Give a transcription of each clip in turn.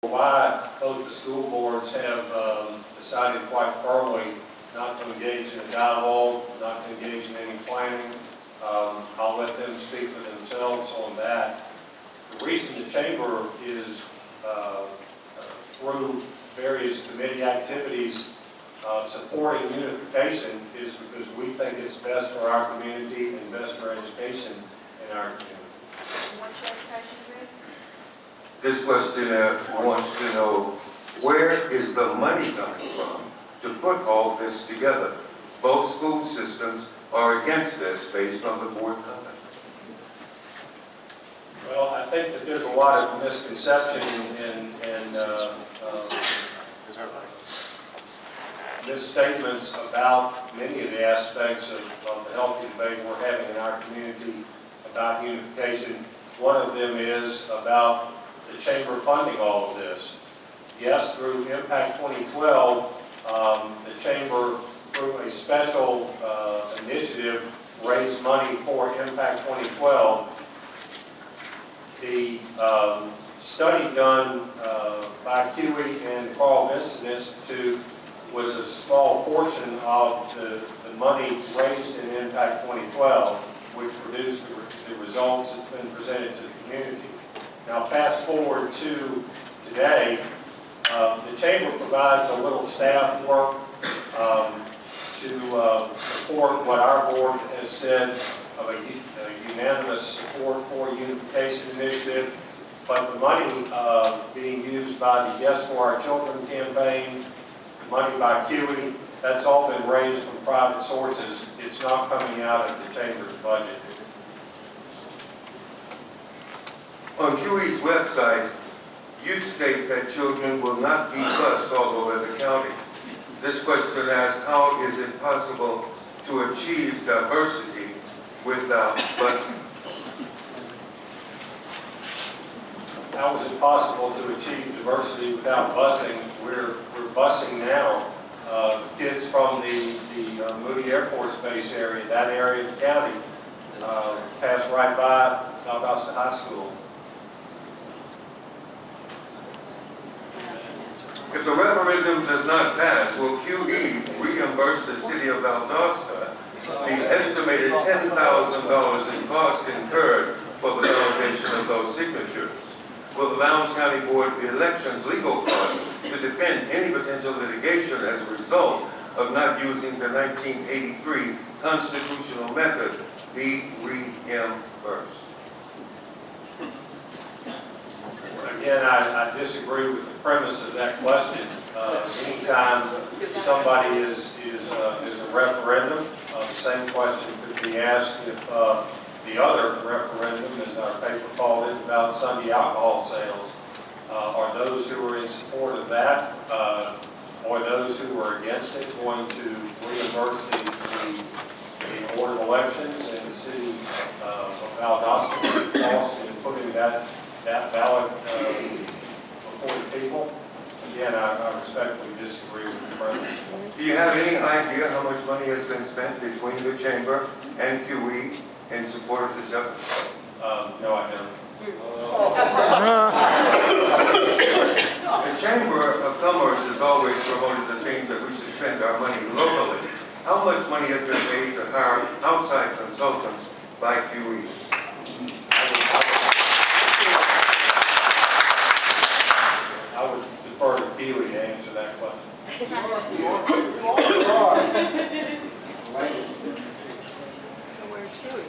Why both the school boards have decided quite firmly not to engage in a dialogue, not to engage in any planning. I'll let them speak for themselves on that. The reason the Chamber is through various committee activities supporting unification is because we think it's best for our community and best for education in our community. What's your education group? This questioner wants to know, where is the money coming from to put all this together? Both school systems are against this based on the board comment. Well, I think that there's a lot of misconception and misstatements about many of the aspects of the healthy debate we're having in our community about unification. One of them is about the Chamber funding all of this. Yes, through Impact 2012, the Chamber, through a special initiative, raised money for Impact 2012. The study done by QE and Carl Vinson Institute was a small portion of the money raised in Impact 2012, which produced the results that's been presented to the community. Now, fast forward to today, the Chamber provides a little staff work to support what our board has said of a unanimous support for a unification initiative. But the money being used by the Yes for Our Children campaign, the money by QE, that's all been raised from private sources. It's not coming out of the Chamber's budget. On QE's website, you state that children will not be bused all over the county. This question asks, how is it possible to achieve diversity without busing? How is it possible to achieve diversity without busing? We're busing now kids from the Moody Air Force Base area, that area of the county, pass right by Valdosta High School. If the referendum does not pass, will QE reimburse the city of Valdosta the estimated $10,000 in cost incurred for the validation of those signatures? Will the Lowndes County Board of Elections legal costs to defend any potential litigation as a result of not using the 1983 constitutional method be reimbursed? Again, I disagree with the premise of that question. Anytime somebody is a referendum, the same question could be asked if the other referendum, as our paper called it, about Sunday alcohol sales. Are those who are in support of that, or those who are against it, going to reimburse the Board of Elections and the city of Valdosta cost in putting that ballot before the people? Again, I respectfully disagree with the premise. Do you have any idea how much money has been spent between the Chamber and QE in support of this effort? No, I don't. The Chamber of Commerce has always promoted the thing that we should spend our money locally. How much money has been paid to hire outside consultants by QE? I would defer to Keely to answer that question. So where's Huey?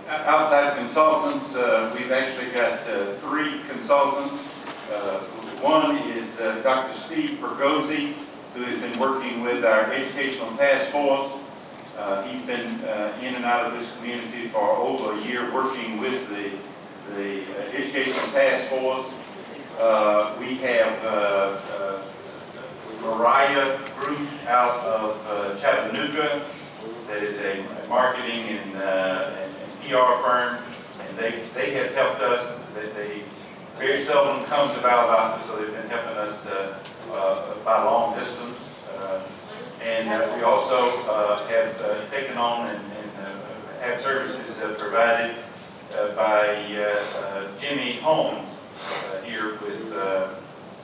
Outside consultants, we've actually got 3 consultants. One is Dr. Steve Bergozzi, who has been working with our educational task force. He's been in and out of this community for over a year working with the educational task force. We have Mariah Group out of Chattanooga that is a marketing and PR firm, and they have helped us. They very seldom come to Valdosta, so they've been helping us by long distance. And we also have taken on and have services provided by Jimmy Holmes here with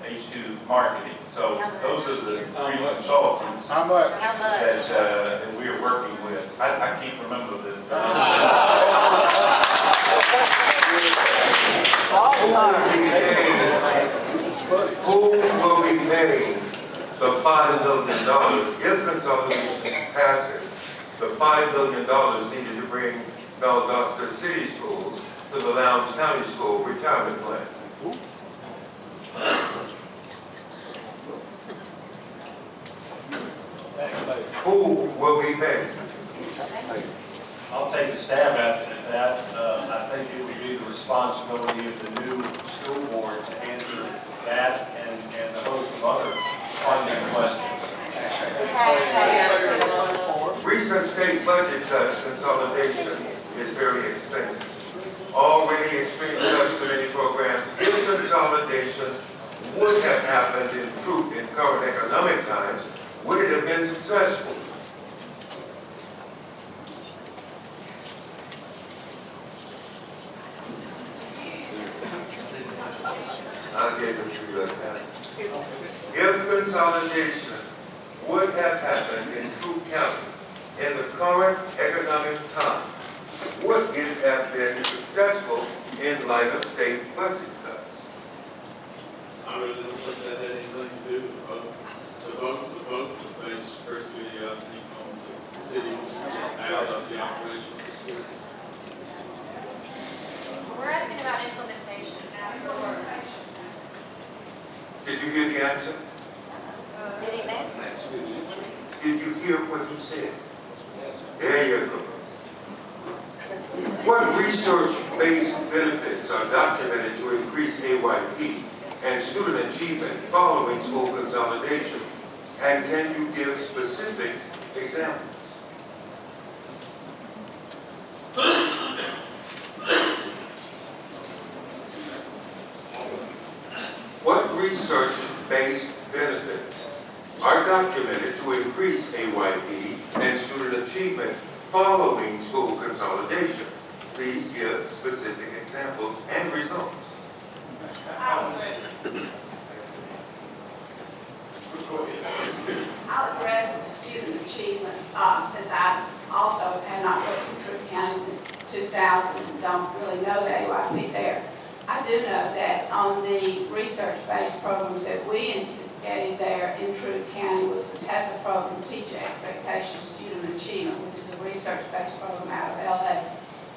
H2 Marketing. So those are the three consultants How much? that we are working with. I can't remember the Who will be paying the $5 million if consolidation passes? The $5 million needed to bring Valdosta City Schools to the Lowndes County School retirement plan. Who will be paying? I'll take a stab at that. I think it would be the responsibility of the new school board to answer that and a host of other funding questions. Recent state budget cuts consolidation is very expensive. Already extreme cuts to many programs. If consolidation would have happened in current economic times, would it have been successful? I'll give it to you at that. If consolidation would have happened in Troup County in the current economic time, would it have been successful in light of state budget cuts? I really don't think that had anything to do with the vote. The vote was based strictly, I think, on the cities out of the operation of the school. We're asking about implementation, not implementation. Did you hear the answer? Did he answer? Did you hear what he said? There you go. What research-based benefits are documented to increase AYP and student achievement following school consolidation? And can you give specific examples? What research-based benefits are documented to increase AYP and student achievement following school consolidation? Please give specific examples and results. I'll address the student achievement since I also have not worked in Troup County since 2000 and don't really know the AYP there. I do know that on the research-based programs that we instigated there in Troup County was the TESSA program, Teacher Expectation Student Achievement, which is a research-based program out of LA,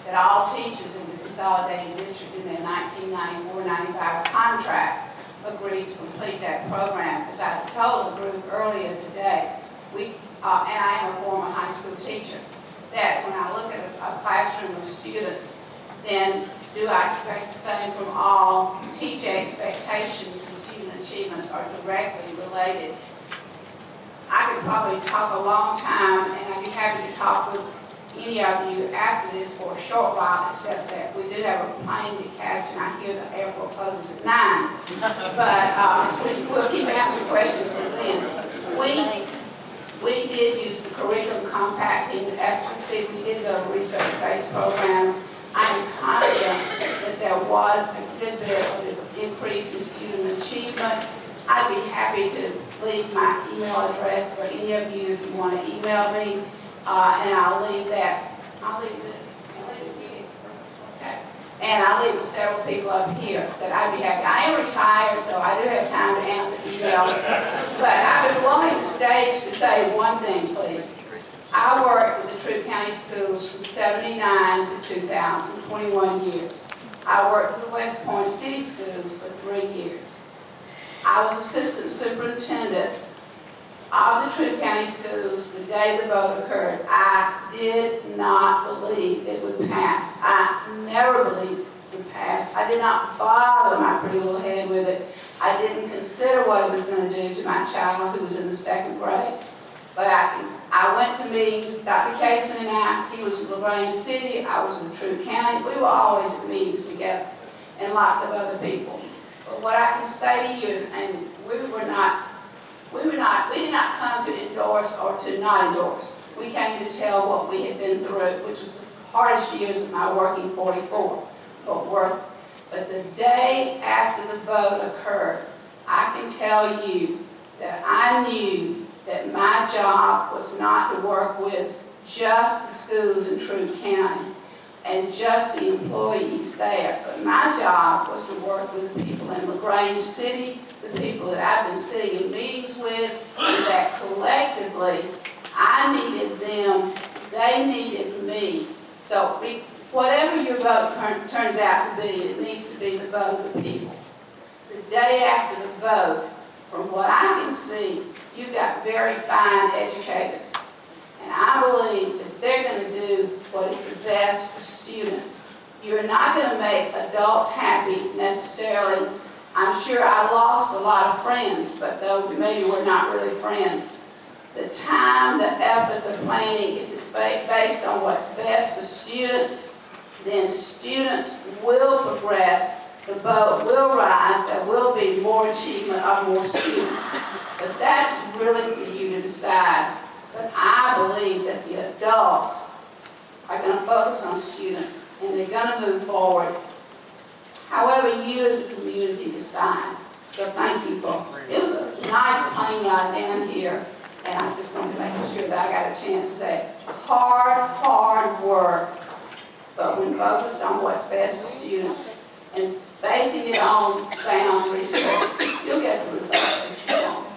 that all teachers in the consolidated district in their 1994-95 contract agreed to complete that program. As I told the group earlier today, and I am a former high school teacher, that when I look at a classroom of students, then do I expect the same from all? Teacher expectations and student achievements are directly related. I could probably talk a long time, and I'd be happy to talk with any of you after this for a short while, except that we do have a plane to catch, and I hear the airport closes at 9. But we'll keep answering questions till then. We did use the curriculum compacting efficacy. We did go to research-based programs. I'm confident that there was a good bit of an increase in student achievement. I'd be happy to leave my email address for any of you if you want to email me. And I'll leave that. I'll leave it with you. Okay. And I'll leave with several people up here that I'd be happy. I am retired, so I do have time to answer emails. But I've been wanting the stage to say one thing, please. I worked with the Troup County schools from '79 to 2000, 21 years. I worked with the West Point City schools for 3 years. I was assistant superintendent of the Troup County schools the day the vote occurred. I did not believe it would pass. I never believed it would pass. I did not bother my pretty little head with it. I didn't consider what it was going to do to my child who was in the 2nd grade. But I went to meetings. Dr. Kaysen and I, he was from LaGrange City, I was from Troup County. We were always at meetings together, and lots of other people. But what I can say to you, and we were not We did not come to endorse or to not endorse. We came to tell what we had been through, which was the hardest years of my working 44. But the day after the vote occurred, I can tell you that I knew that my job was not to work with just the schools in Troup County and just the employees there, but my job was to work with the people in LaGrange City, the people that I've been sitting in meetings with, and that collectively I needed them, they needed me. So whatever your vote turns out to be, it needs to be the vote of the people. The day after the vote, from what I can see, you've got very fine educators. And I believe that they're going to do what is the best for students. You're not going to make adults happy necessarily. I'm sure I lost a lot of friends, but though maybe we're not really friends. The time, the effort, the planning is based on what's best for students. Then students will progress, the boat will rise, there will be more achievement of more students. But that's really for you to decide. But I believe that the adults are going to focus on students and they're going to move forward however you as a community decide. So thank you for, it was a nice plane ride down here, and I just wanted to make sure that I got a chance to say hard work, but when focused on what's best for students and basing it on sound research, you'll get the results that you want.